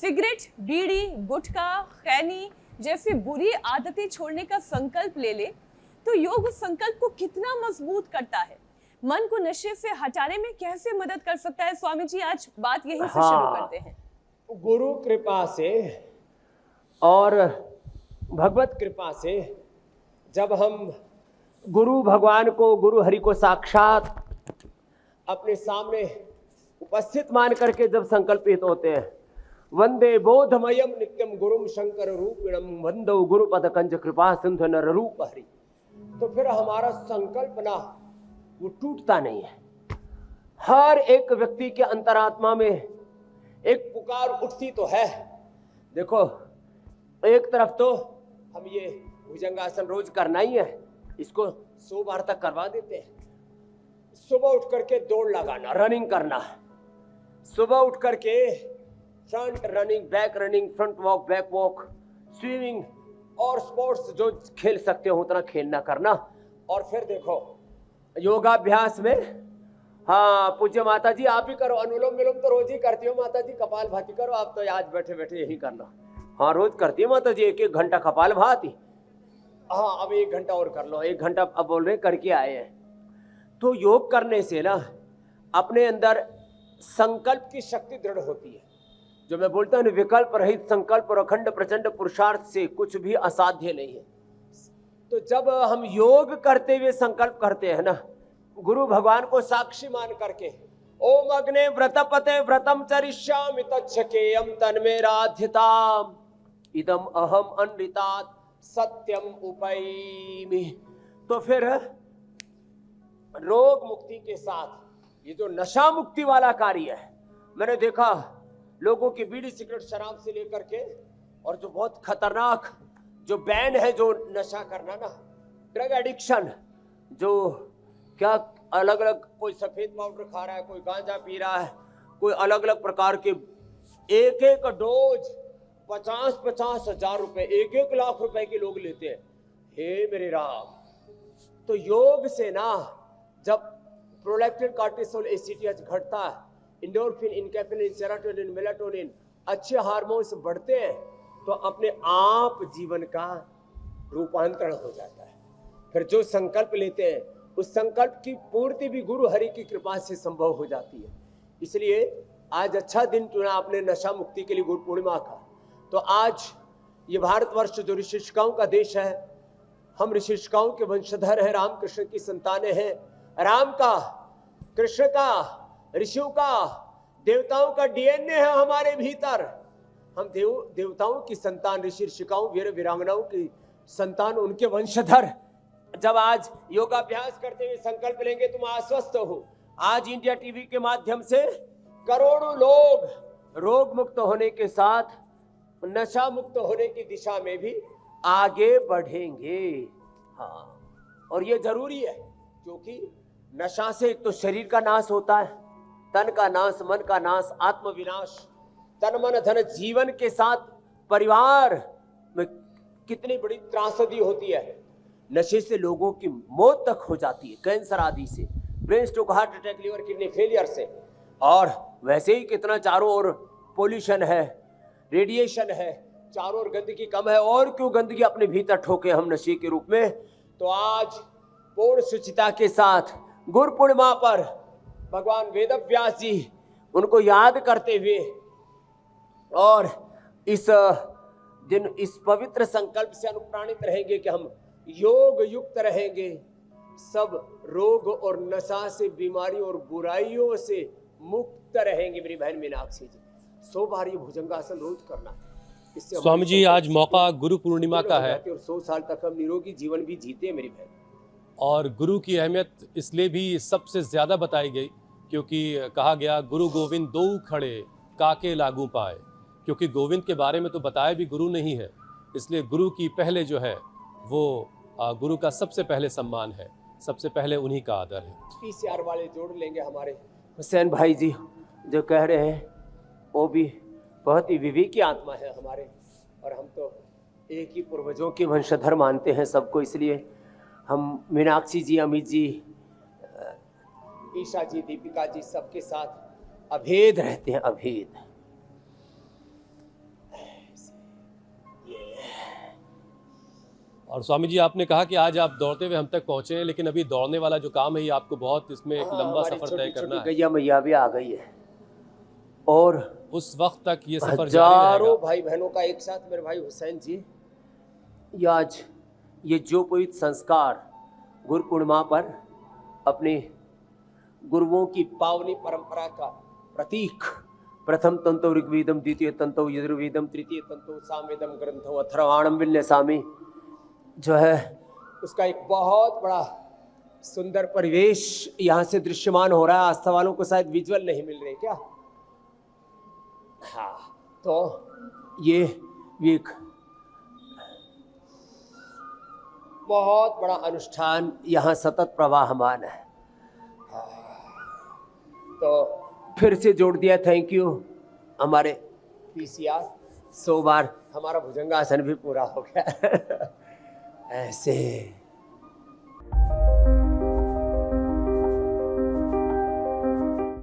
Cigarette, बीड़ी, गुटखा, खैनी जैसी बुरी आदतें छोड़ने का संकल्प ले ले तो योग उस संकल्प को कितना मजबूत करता है, मन को नशे से हटाने में कैसे मदद कर सकता है। स्वामी जी, आज बात यहीं से शुरू करते हैं। गुरु कृपा से और भगवत कृपा से जब हम गुरु भगवान को, गुरु हरि को साक्षात अपने सामने उपस्थित मान करके जब संकल्पित होते हैं, वंदे बोधमयम नित्यम गुरुम शंकर रूपिणम वंदो गुरुपद कंज कृपा सिंधु नर रूप हरि, तो फिर हमारा संकल्प ना वो टूटता नहीं है। हर एक व्यक्ति के अंतरात्मा में एक पुकार उठती तो है। देखो, एक तरफ तो हम ये भुजंगासन रोज करना ही है, इसको 100 बार तक करवा देते हैं। सुबह उठ करके दौड़ लगाना, रनिंग करना, सुबह उठ करके front running, back running, front walk, back walk, swimming और स्पोर्ट्स जो खेल सकते हो उतना खेलना करना। और फिर देखो योगाभ्यास में, हाँ पूज्य माता जी आप ही करो, अनुलोम विलोम तो रोज ही करती हो माता जी, कपालभाति करो आप तो, आज बैठे बैठे यही करना। हाँ रोज करती है माता जी, 1-1 घंटा कपालभाति। हाँ अब 1 घंटा और कर लो, 1 घंटा अब बोल रहे करके आए हैं। तो योग करने से ना अपने अंदर संकल्प की शक्ति दृढ़ होती है। जो मैं बोलता हूँ, विकल्प रहित संकल्प और अखंड प्रचंड पुरुषार्थ से कुछ भी असाध्य नहीं है। तो जब हम योग करते हुए संकल्प करते हैं ना, गुरु भगवान को साक्षी मान करके, ओम अग्ने व्रतपते व्रतम चरिष्यामि तच्छकेयम तन्मेराध्यताम इदम अहम अनृतात सत्यम उपैमि, तो फिर रोग मुक्ति के साथ ये जो नशा मुक्ति वाला कार्य है, मैंने देखा लोगों की बीड़ी सिगरेट शराब से लेकर के, और जो बहुत खतरनाक जो बैन है जो नशा करना ना, ड्रग एडिक्शन, जो क्या अलग अलग, कोई सफेद पाउडर खा रहा है, कोई गांजा पी रहा है, कोई अलग अलग प्रकार के, एक डोज 50-50 हजार रुपए, 1-1 लाख रुपए के लोग लेते हैं। हे मेरे राम, तो योग से ना जब प्रोलैक्टिन, कार्टिसोल, एसीटीएच घटता है, इंडोर्फिन, इनकेफिलिन, सेरोटोनिन, मेलाटोनिन, अच्छे हार्मोन्स बढ़ते हैं, तो अपने आप जीवन का रूपांतरण हो जाता है। फिर जो संकल्प लेते हैं उस संकल्प की पूर्ति भी गुरु हरि की कृपा से संभव हो जाती है। इसलिए आज अच्छा दिन चुना आपने नशा मुक्ति के लिए, गुरु पूर्णिमा का। तो आज ये भारतवर्ष जो ऋषिशिकाओं का देश है, हम ऋषिशिकाओं के वंशधर हैं, रामकृष्ण की संतानें हैं। राम का, कृष्ण का, ऋषियों का, देवताओं का डीएनए है हमारे भीतर। हम देवताओं की संतान, ऋषि ऋषिकाओं, वीर वीरांगनाओं की संतान, उनके वंशधर। जब आज योगाभ्यास करते हुए संकल्प लेंगे, तुम आश्वस्त हो, आज इंडिया टीवी के माध्यम से करोड़ों लोग रोग मुक्त होने के साथ नशा मुक्त होने की दिशा में भी आगे बढ़ेंगे। हाँ, और ये जरूरी है, क्योंकि नशा से एक तो शरीर का नाश होता है, तन का नाश, मन का नाश, आत्म विनाश, तन मन धन जीवन के साथ परिवार में कितनी बड़ी त्रासदी होती है। नशे से लोगों की मौत तक हो जाती है, कैंसर आदि से, brain stroke, heart attack, liver kidney failure से। और वैसे ही कितना चारों ओर पोल्यूशन है, रेडिएशन है, चारों ओर गंदगी कम है, और क्यों गंदगी अपने भीतर ठोके हम नशे के रूप में। तो आज पूर्ण शुचिता के साथ गुरु पूर्णिमा पर भगवान वेदव्यास जी, उनको याद करते हुए और इस दिन इस पवित्र संकल्प से अनुप्राणित रहेंगे कि हम योग युक्त रहेंगे, सब रोग और नशा से, बीमारी और बुराइयों से मुक्त रहेंगे। मेरी बहन मीनाक्षी जी, 100 बार ये भुजंगासन रोज करना है। इससे स्वामी जी, आज मौका गुरु पूर्णिमा का है और 100 साल तक हम निरोगी जीवन भी जीते हैं मेरी बहन। और गुरु की अहमियत इसलिए भी सबसे ज़्यादा बताई गई क्योंकि कहा गया, गुरु गोविंद दो खड़े काके लागू पाए, क्योंकि गोविंद के बारे में तो बताया भी गुरु नहीं है, इसलिए गुरु की पहले जो है वो गुरु का सबसे पहले सम्मान है, सबसे पहले उन्हीं का आदर है। पीसीआर वाले जोड़ लेंगे हमारे हुसैन भाई जी, जो कह रहे हैं वो भी बहुत ही विवेकी आत्मा है हमारे, और हम तो एक ही पूर्वजों के वंशधर मानते हैं सबको। इसलिए हम मीनाक्षी जी, अमित जी, ईशा जी, दीपिका जी, सबके साथ अभेद रहते हैं, अभेद। और स्वामी जी आपने कहा कि आज आप दौड़ते हुए हम तक पहुंचे हैं, लेकिन अभी दौड़ने वाला जो काम है ये आपको बहुत इसमें एक लंबा हमारी सफर तय करना है। गैया मैया भी आ गई है और उस वक्त तक ये सफर जारी रहेगा। हजारों भाई बहनों का एक साथ मेरे भाई हुसैन जी ये आज ये जो पवित्र संस्कार गुरु पूर्णिमा पर अपने गुरुओं की पावनी परंपरा का प्रतीक, प्रथम तंतो ऋग्वेदम, द्वितीय तंतो यजुर्वेदम, तृतीय तंतो सामवेदम ग्रंथो अथर्वाणम विन्यासामि, जो है उसका एक बहुत बड़ा सुंदर परिवेश यहाँ से दृश्यमान हो रहा है। आस्था वालों को शायद विजुअल नहीं मिल रहे क्या? हाँ, तो ये एक बहुत बड़ा अनुष्ठान यहाँ सतत प्रवाहमान है। तो फिर से जोड़ दिया, थैंक यू हमारे पीसीआर। 100 बार हमारा भुजंगासन भी पूरा हो गया। ऐसे